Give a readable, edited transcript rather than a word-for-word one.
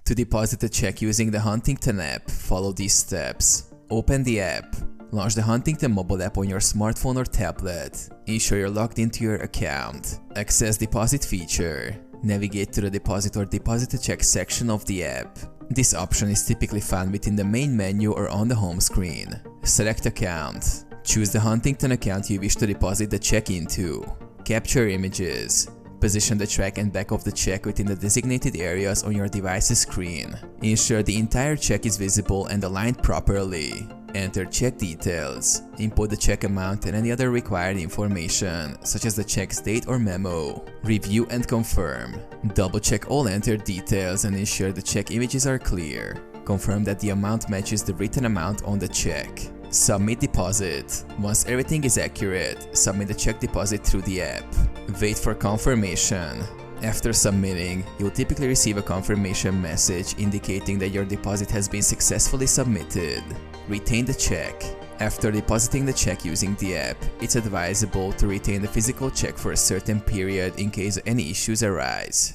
To deposit a check using the Huntington app, follow these steps. Open the app. Launch the Huntington mobile app on your smartphone or tablet. Ensure you're logged into your account. Access deposit feature. Navigate to the deposit or deposit a check section of the app. This option is typically found within the main menu or on the home screen. Select account. Choose the Huntington account you wish to deposit the check into. Capture images. Position the track and back of the check within the designated areas on your device's screen. Ensure the entire check is visible and aligned properly. Enter check details. Input the check amount and any other required information, such as the check's date or memo. Review and confirm. Double check all entered details and ensure the check images are clear. Confirm that the amount matches the written amount on the check. Submit deposit. Once everything is accurate, submit the check deposit through the app. Wait for confirmation. After submitting, you'll typically receive a confirmation message indicating that your deposit has been successfully submitted. Retain the check. After depositing the check using the app, it's advisable to retain the physical check for a certain period in case any issues arise.